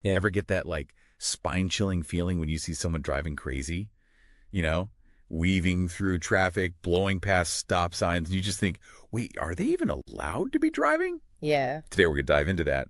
Yeah, ever get that like spine-chilling feeling when you see someone driving crazy, you know, weaving through traffic, blowing past stop signs, and you just think, wait, are they even allowed to be driving? Yeah. Today we're going to dive into that.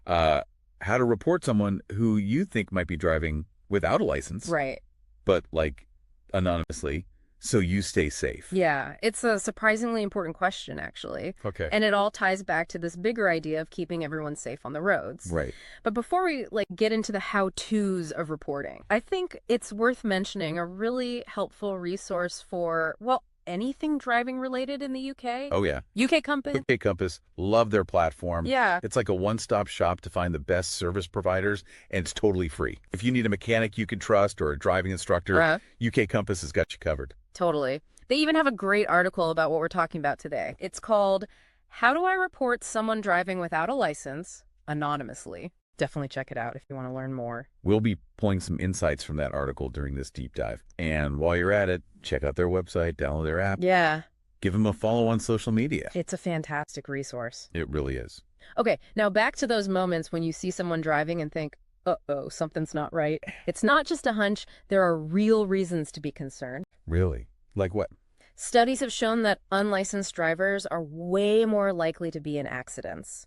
Uh, how to report someone who you think might be driving without a license, Right. but like anonymously, so you stay safe. Yeah, it's a surprisingly important question, actually. Okay. And it all ties back to this bigger idea of keeping everyone safe on the roads. Right. But before we get into the how-tos of reporting, I think it's worth mentioning a really helpful resource for, well, anything driving related in the UK. Oh, yeah. UK Compass. Okay, Compass, love their platform. Yeah. It's like a one-stop shop to find the best service providers, and it's totally free. If you need a mechanic you can trust or a driving instructor, UK Compass has got you covered. Totally. They even have a great article about what we're talking about today. It's called How Do I Report Someone Driving Without a License Anonymously? Definitely check it out if you want to learn more. We'll be pulling some insights from that article during this deep dive. And while you're at it, check out their website, download their app. Yeah. Give them a follow on social media. It's a fantastic resource. It really is. Okay, now back to those moments when you see someone driving and think, uh-oh, something's not right. It's not just a hunch. There are real reasons to be concerned. Really? Like what? Studies have shown that unlicensed drivers are way more likely to be in accidents.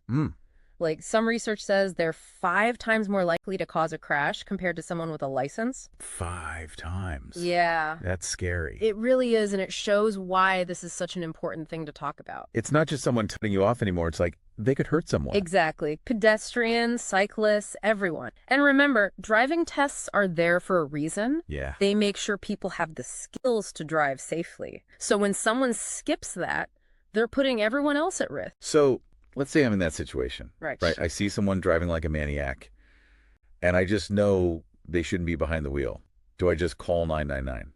Like, some research says they're 5 times more likely to cause a crash compared to someone with a license. 5 times? Yeah. That's scary. It really is, and it shows why this is such an important thing to talk about. It's not just someone cutting you off anymore. It's like they could hurt someone. Exactly. Pedestrians, cyclists, everyone. And remember, driving tests are there for a reason. Yeah. They make sure people have the skills to drive safely. So when someone skips that, they're putting everyone else at risk. So let's say I'm in that situation. Right. I see someone driving like a maniac, and I just know they shouldn't be behind the wheel. Do I just call 999?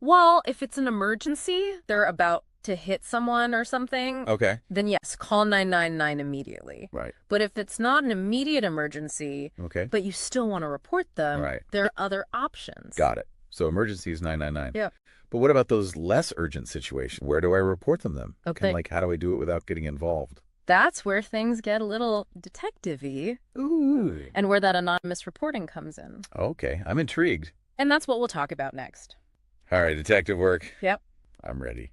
Well, if it's an emergency, they're about to hit someone or something, Okay. then yes, call 999 immediately. Right. But if it's not an immediate emergency, Okay. but you still want to report them, Right. there are other options. Got it. So emergency is 999. Yeah. But what about those less urgent situations? Where do I report them then? Okay. Like, how do I do it without getting involved? That's where things get a little detective-y. Ooh. And where that anonymous reporting comes in. Okay. I'm intrigued. And that's what we'll talk about next. All right. Detective work. Yep. I'm ready.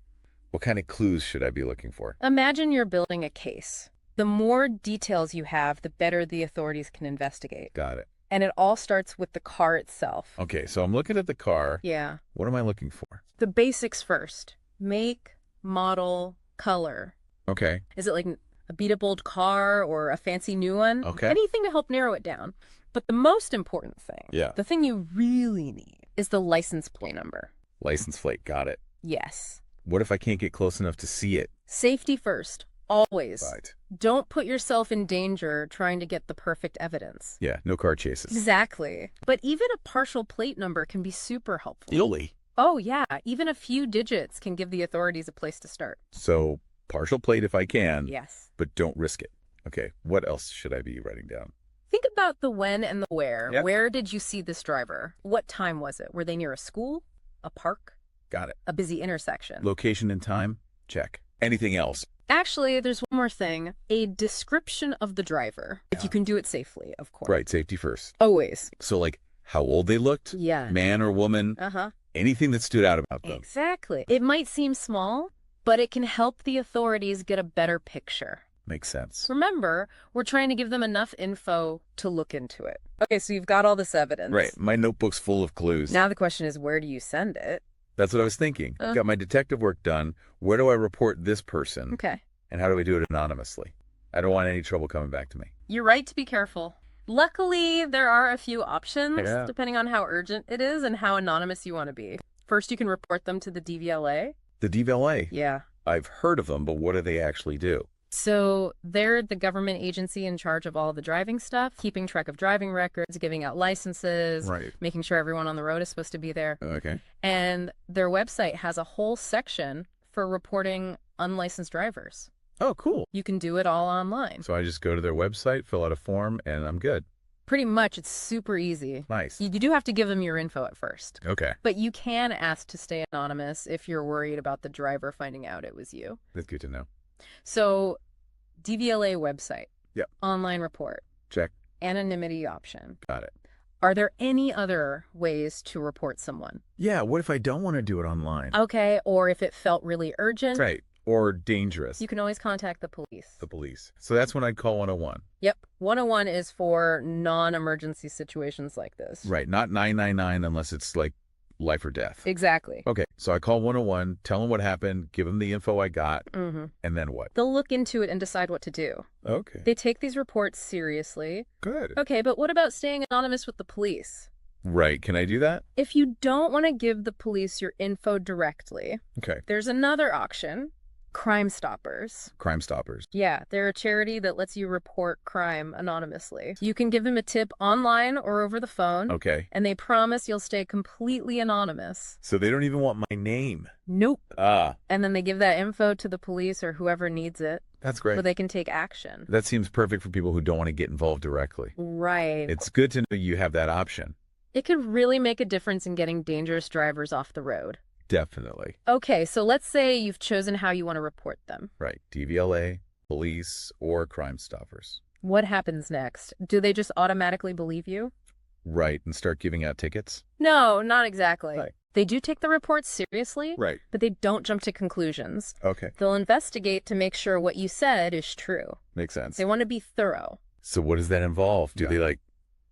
What kind of clues should I be looking for? Imagine you're building a case. The more details you have, the better the authorities can investigate. Got it. And it all starts with the car itself. Okay. So I'm looking at the car. Yeah. What am I looking for? The basics first. Make, model, color. Okay. Is it like a beat-up old car or a fancy new one? Okay. Anything to help narrow it down. But the most important thing, the thing you really need, is the license plate number. License plate. Got it. Yes. What if I can't get close enough to see it? Safety first. Always. Right. Don't put yourself in danger trying to get the perfect evidence. Yeah, no car chases. Exactly. But even a partial plate number can be super helpful. Really? Oh, yeah. Even a few digits can give the authorities a place to start. So, partial plate if I can. Yes. But don't risk it. Okay, what else should I be writing down? Think about the when and the where. Yep. Where did you see this driver? What time was it? Were they near a school? A park? Got it. A busy intersection? Location and time? Check. Anything else? Actually, there's one more thing. A description of the driver. If you can do it safely, of course. Right, safety first. Always. So, like, how old they looked? Yeah. Man or woman? Anything that stood out about them? Exactly. It might seem small, but it can help the authorities get a better picture. Makes sense. Remember, we're trying to give them enough info to look into it. Okay, so you've got all this evidence. Right, my notebook's full of clues. Now the question is, where do you send it? That's what I was thinking. Got my detective work done. Where do I report this person? Okay. And how do I do it anonymously? I don't want any trouble coming back to me. You're right to be careful. Luckily, there are a few options, depending on how urgent it is and how anonymous you want to be. First, you can report them to the DVLA. The DVLA? Yeah. I've heard of them, but what do they actually do? So they're the government agency in charge of all the driving stuff, keeping track of driving records, giving out licenses, making sure everyone on the road is supposed to be there. Okay. And their website has a whole section for reporting unlicensed drivers. Oh, cool. You can do it all online. So I just go to their website, fill out a form, and I'm good. Pretty much. It's super easy. Nice. You do have to give them your info at first. Okay. But you can ask to stay anonymous if you're worried about the driver finding out it was you. That's good to know. So, DVLA website. Yep. Online report. Check. anonymity option. Got it. Are there any other ways to report someone? Yeah, what if I don't want to do it online? Okay, or if it felt really urgent. Right. Or dangerous. You can always contact the police. The police. So that's when I'd call 101. Yep. 101 is for non-emergency situations like this. Right. Not 999 unless it's like life or death. Exactly. Okay. So I call 101, tell them what happened, give them the info I got, and then what? They'll look into it and decide what to do. Okay. They take these reports seriously. Good. Okay, but what about staying anonymous with the police? Right. Can I do that? If you don't want to give the police your info directly, Okay. there's another option. Crimestoppers. Crimestoppers. Yeah, they're a charity that lets you report crime anonymously. You can give them a tip online or over the phone. Okay. And they promise you'll stay completely anonymous. So they don't even want my name. Nope. Ah. And then they give that info to the police or whoever needs it. That's great. So they can take action. That seems perfect for people who don't want to get involved directly. Right. It's good to know you have that option. It could really make a difference in getting dangerous drivers off the road. Definitely. Okay, so let's say you've chosen how you want to report them. Right. DVLA, police, or Crimestoppers. What happens next? Do they just automatically believe you? Right. And start giving out tickets? No, not exactly. Right. They do take the reports seriously, Right. but they don't jump to conclusions. Okay. They'll investigate to make sure what you said is true. Makes sense. They want to be thorough. So what does that involve? Do Yeah. they like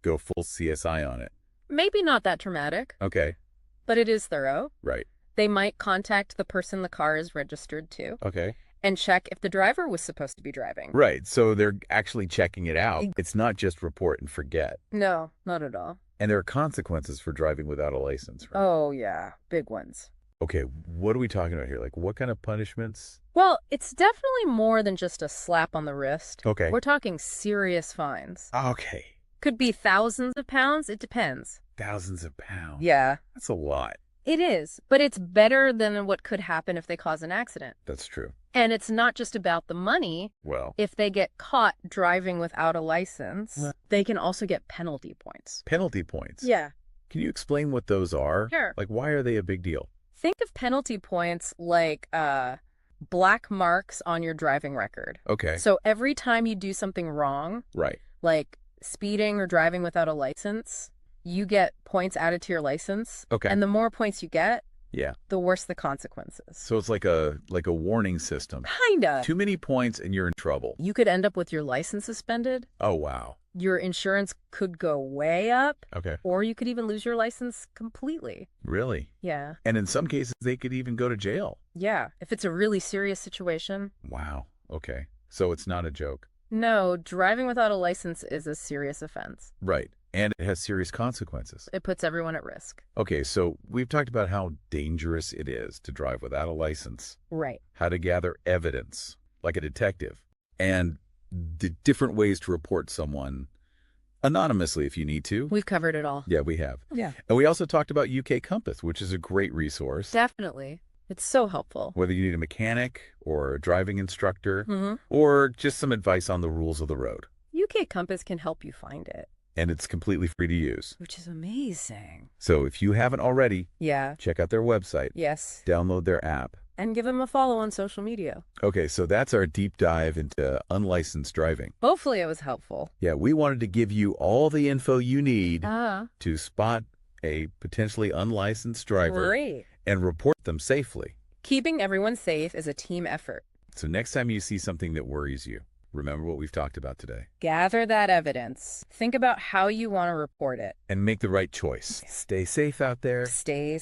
go full CSI on it? Maybe not that dramatic, Okay. but it is thorough. Right. They might contact the person the car is registered to Okay. and check if the driver was supposed to be driving. Right. So they're actually checking it out. It's not just report and forget. No, not at all. And there are consequences for driving without a license, right? Oh, yeah, big ones. Okay. What are we talking about here? Like what kind of punishments? Well, it's definitely more than just a slap on the wrist. Okay. We're talking serious fines. Okay. Could be thousands of pounds. It depends. Thousands of pounds. Yeah. That's a lot. It is, but it's better than what could happen if they cause an accident. That's true. And it's not just about the money. Well, If they get caught driving without a license, they can also get penalty points. penalty points. Yeah. Can you explain what those are? Sure. Like why are they a big deal? Think of penalty points like black marks on your driving record. Okay. So every time you do something wrong, Right. like speeding or driving without a license, you get points added to your license. Okay. And the more points you get, Yeah. the worse the consequences. So it's like a warning system. Kinda. Too many points and you're in trouble. You could end up with your license suspended. Oh, wow. Your insurance could go way up, Okay. or you could even lose your license completely. Really? Yeah. And in some cases, they could even go to jail. Yeah. If it's a really serious situation. Wow. Okay. So it's not a joke. No, driving without a license is a serious offense. Right. And it has serious consequences. It puts everyone at risk. Okay, so we've talked about how dangerous it is to drive without a license, Right. how to gather evidence, like a detective, and the different ways to report someone anonymously if you need to. We've covered it all. Yeah, we have. Yeah. And we also talked about UK Compass, which is a great resource. Definitely. It's so helpful. Whether you need a mechanic or a driving instructor Mm-hmm. or just some advice on the rules of the road. UK Compass can help you find it, And it's completely free to use. which is amazing. So if you haven't already, Yeah. check out their website, Yes. download their app. And give them a follow on social media. Okay, so that's our deep dive into unlicensed driving. Hopefully it was helpful. Yeah, we wanted to give you all the info you need Ah, to spot a potentially unlicensed driver great. and report them safely. Keeping everyone safe is a team effort. So next time you see something that worries you, remember what we've talked about today Gather that evidence. Think about how you want to report it. and make the right choice. Stay safe out there. Stay